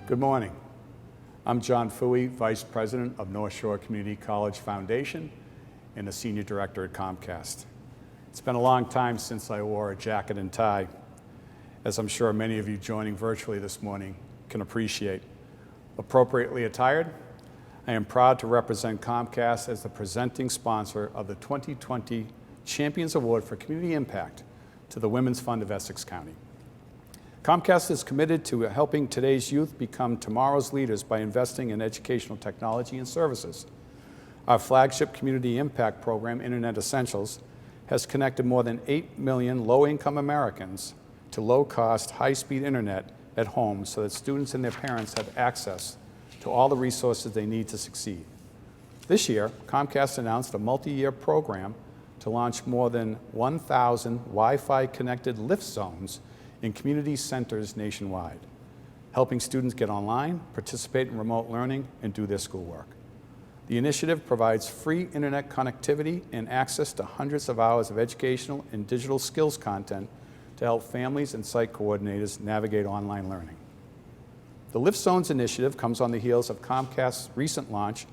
Good morning. I'm John Fooey, Vice President of North Shore Community College Foundation and a Senior Director at Comcast. It's been a long time since I wore a jacket and tie, as I'm sure many of you joining virtually this morning can appreciate. Appropriately attired, I am proud to represent Comcast as the presenting sponsor of the 2020 Champions Award for Community Impact to the Women's Fund of Essex County. Comcast is committed to helping today's youth become tomorrow's leaders by investing in educational technology and services. Our flagship community impact program, Internet Essentials, has connected more than 8 million low-income Americans to low-cost, high-speed internet at home so that students and their parents have access to all the resources they need to succeed. This year, Comcast announced a multi-year program to launch more than 1,000 Wi-Fi connected lift zones in community centers nationwide, helping students get online, participate in remote learning, and do their schoolwork. The initiative provides free internet connectivity and access to hundreds of hours of educational and digital skills content to help families and site coordinators navigate online learning. The Lift Zones initiative comes on the heels of Comcast's recent launch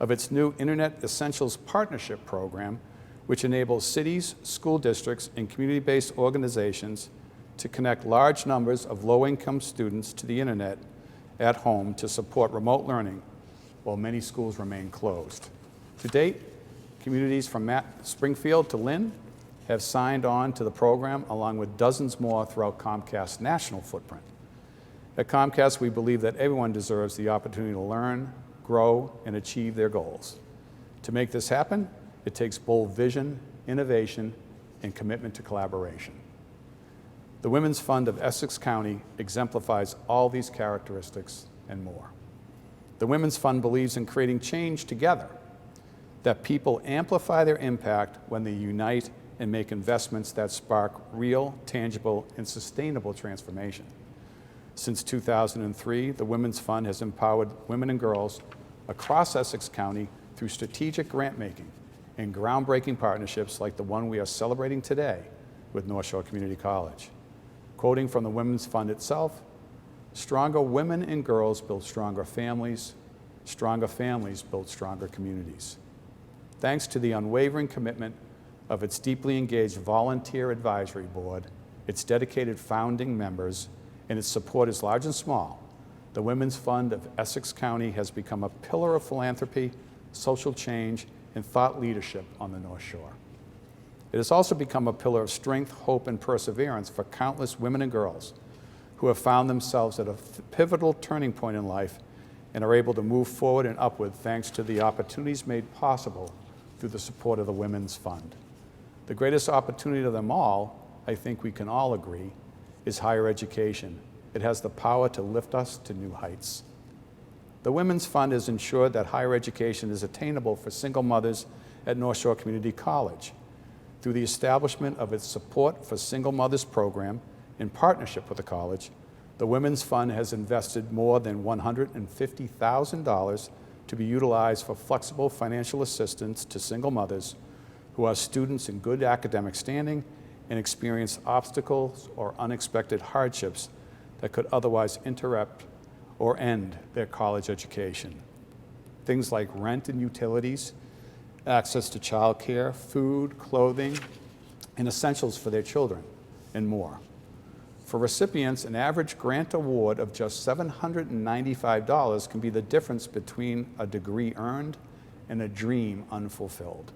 of its new Internet Essentials Partnership Program, which enables cities, school districts, and community-based organizations to connect large numbers of low-income students to the internet at home to support remote learning while many schools remain closed. To date, communities from Springfield to Lynn have signed on to the program, along with dozens more throughout Comcast's national footprint. At Comcast, we believe that everyone deserves the opportunity to learn, grow, and achieve their goals. To make this happen, it takes bold vision, innovation, and commitment to collaboration. The Women's Fund of Essex County exemplifies all these characteristics and more. The Women's Fund believes in creating change together, that people amplify their impact when they unite and make investments that spark real, tangible, and sustainable transformation. Since 2003, the Women's Fund has empowered women and girls across Essex County through strategic grant making and groundbreaking partnerships like the one we are celebrating today with North Shore Community College. Quoting from the Women's Fund itself, "Stronger women and girls build stronger families build stronger communities." Thanks to the unwavering commitment of its deeply engaged volunteer advisory board, its dedicated founding members, and its supporters large and small, the Women's Fund of Essex County has become a pillar of philanthropy, social change, and thought leadership on the North Shore. It has also become a pillar of strength, hope, and perseverance for countless women and girls who have found themselves at a pivotal turning point in life and are able to move forward and upward thanks to the opportunities made possible through the support of the Women's Fund. The greatest opportunity of them all, I think we can all agree, is higher education. It has the power to lift us to new heights. The Women's Fund has ensured that higher education is attainable for single mothers at North Shore Community College. Through the establishment of its Support for Single Mothers program in partnership with the college, the Women's Fund has invested more than $150,000 to be utilized for flexible financial assistance to single mothers who are students in good academic standing and experience obstacles or unexpected hardships that could otherwise interrupt or end their college education. Things like rent and utilities, access to childcare, food, clothing, and essentials for their children, and more. For recipients, an average grant award of just $795 can be the difference between a degree earned and a dream unfulfilled.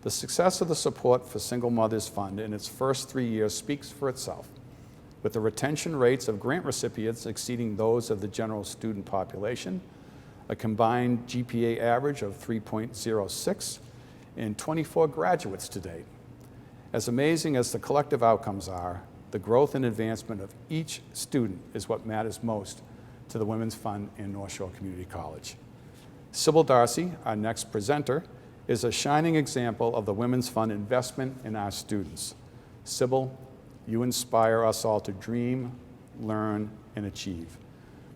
The success of the Support for Single Mothers Fund in its first 3 years speaks for itself, with the retention rates of grant recipients exceeding those of the general student population, a combined GPA average of 3.06, and 24 graduates to date. As amazing as the collective outcomes are, the growth and advancement of each student is what matters most to the Women's Fund in North Shore Community College. Sybil Darcy, our next presenter, is a shining example of the Women's Fund investment in our students. Sybil, you inspire us all to dream, learn, and achieve.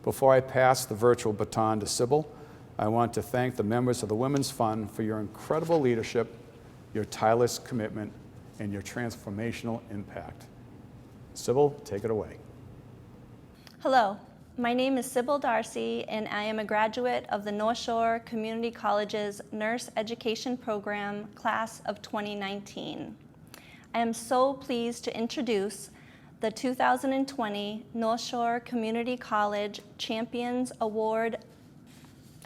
Before I pass the virtual baton to Sybil, I want to thank the members of the Women's Fund for your incredible leadership, your tireless commitment, and your transformational impact. Sybil, take it away. Hello, My name is Sybil Darcy, and I am a graduate of the North Shore Community College's Nurse Education Program, class of 2019. I am so pleased to introduce the 2020 North Shore Community College Champions Award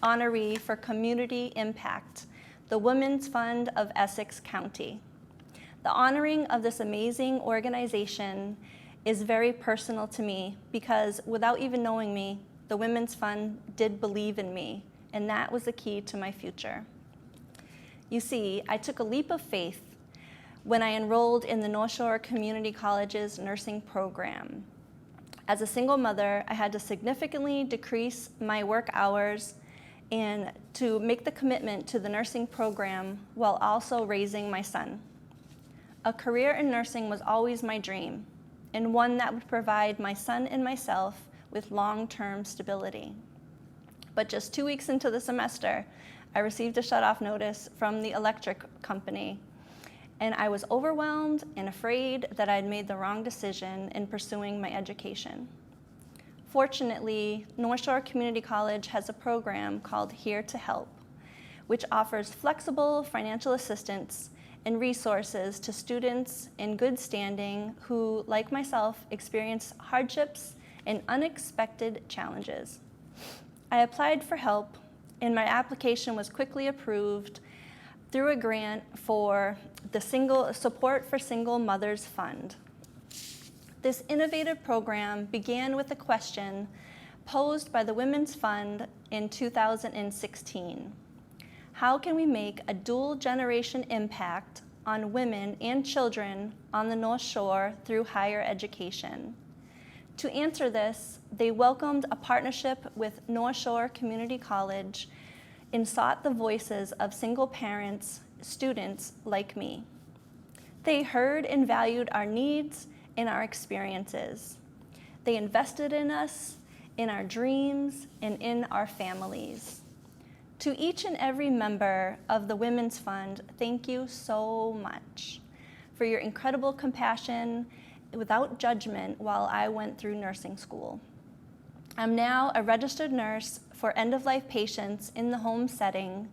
honoree for Community Impact, the Women's Fund of Essex County. The honoring of this amazing organization is very personal to me because without even knowing me, the Women's Fund did believe in me, and that was the key to my future. You see, I took a leap of faith when I enrolled in the North Shore Community College's nursing program. As a single mother, I had to significantly decrease my work hours and to make the commitment to the nursing program while also raising my son. A career in nursing was always my dream, and one that would provide my son and myself with long-term stability. But just 2 weeks into the semester, I received a shut-off notice from the electric company, and I was overwhelmed and afraid that I'd made the wrong decision in pursuing my education. Fortunately, North Shore Community College has a program called Here to Help, which offers flexible financial assistance and resources to students in good standing who, like myself, experience hardships and unexpected challenges. I applied for help, and my application was quickly approved through a grant for the Support for Single Mothers Fund. This innovative program began with a question posed by the Women's Fund in 2016. How can we make a dual generation impact on women and children on the North Shore through higher education? To answer this, they welcomed a partnership with North Shore Community College and sought the voices of single parents, students like me. They heard and valued our needs and our experiences. They invested in us, in our dreams, and in our families. To each and every member of the Women's Fund, thank you so much for your incredible compassion without judgment while I went through nursing school. I'm now a registered nurse for end-of-life patients in the home setting.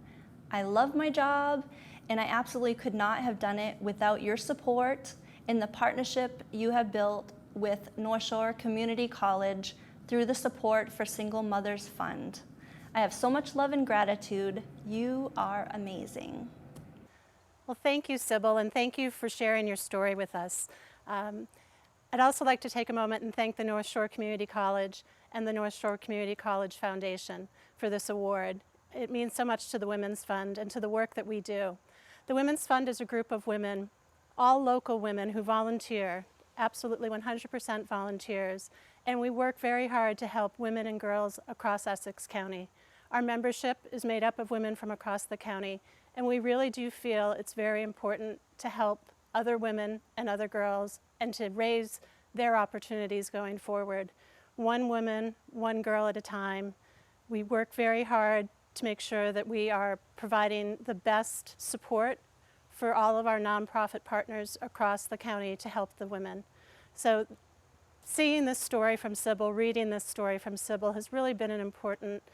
I love my job, and I absolutely could not have done it without your support and the partnership you have built with North Shore Community College through the Support for Single Mothers Fund. I have so much love and gratitude. You are amazing. Well, thank you, Sybil, and thank you for sharing your story with us. I'd also like to take a moment and thank the North Shore Community College and the North Shore Community College Foundation for this award. It means so much to the Women's Fund and to the work that we do. The Women's Fund is a group of women, all local women who volunteer, absolutely 100% volunteers, and we work very hard to help women and girls across Essex County. Our membership is made up of women from across the county, and we really do feel it's very important to help other women and other girls and to raise their opportunities going forward. One woman, one girl at a time. We work very hard to make sure that we are providing the best support for all of our nonprofit partners across the county to help the women. So seeing this story from Sybil, reading this story from Sybil has really been an important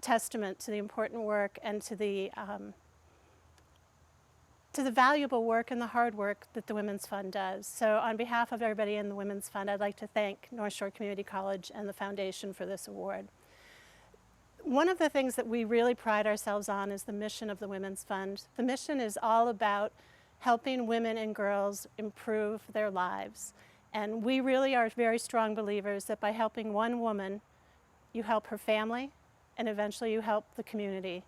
testament to the important work and to the valuable work and the hard work that the Women's Fund does. So on behalf of everybody in the Women's Fund, I'd like to thank North Shore Community College and the Foundation for this award. One of the things that we really pride ourselves on is the mission of the Women's Fund. The mission is all about helping women and girls improve their lives. And we really are very strong believers that by helping one woman, you help her family, and eventually you help the community.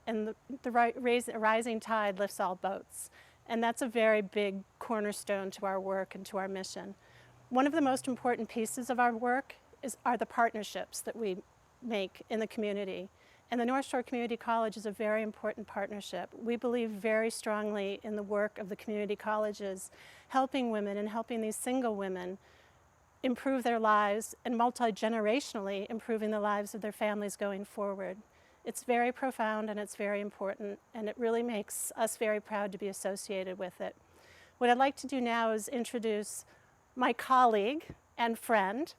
And the rising tide lifts all boats. And that's a very big cornerstone to our work and to our mission. One of the most important pieces of our work are the partnerships that we make in the community. And the North Shore Community College is a very important partnership. We believe very strongly in the work of the community colleges, helping women and helping these single women improve their lives and multi-generationally improving the lives of their families going forward. It's very profound and it's very important, and it really makes us very proud to be associated with it. What I'd like to do now is introduce my colleague and friend,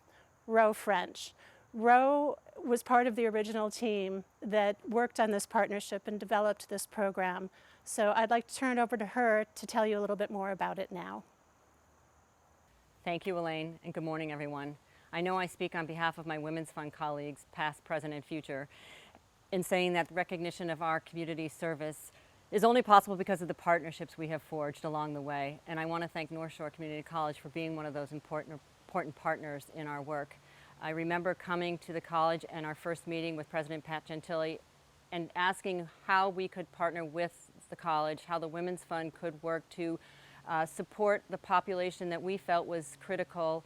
Ro French. Ro was part of the original team that worked on this partnership and developed this program. So I'd like to turn it over to her to tell you a little bit more about it now. Thank you, Elaine, and good morning, everyone. I know I speak on behalf of my Women's Fund colleagues, past, present, and future, in saying that recognition of our community service is only possible because of the partnerships we have forged along the way. And I want to thank North Shore Community College for being one of those important partners in our work. I remember coming to the college and our first meeting with President Pat Gentile and asking how we could partner with the college, how the Women's Fund could work to support the population that we felt was critical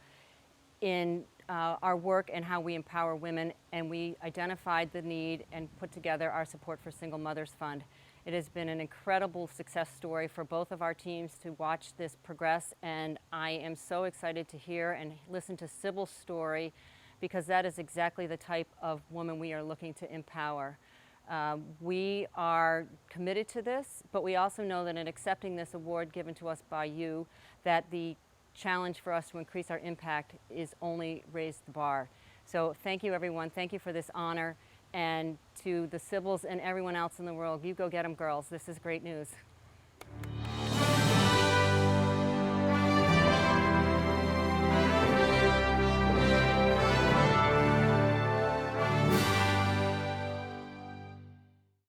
in our work and how we empower women. And we identified the need and put together our Support for Single Mothers Fund. It has been an incredible success story for both of our teams to watch this progress, and I am so excited to hear and listen to Sybil's story, because that is exactly the type of woman we are looking to empower. We are committed to this, but we also know that in accepting this award given to us by you, that the challenge for us to increase our impact is only raise the bar. So thank you, everyone. Thank you for this honor. And to the Sybils and everyone else in the world, you go get them, girls. This is great news.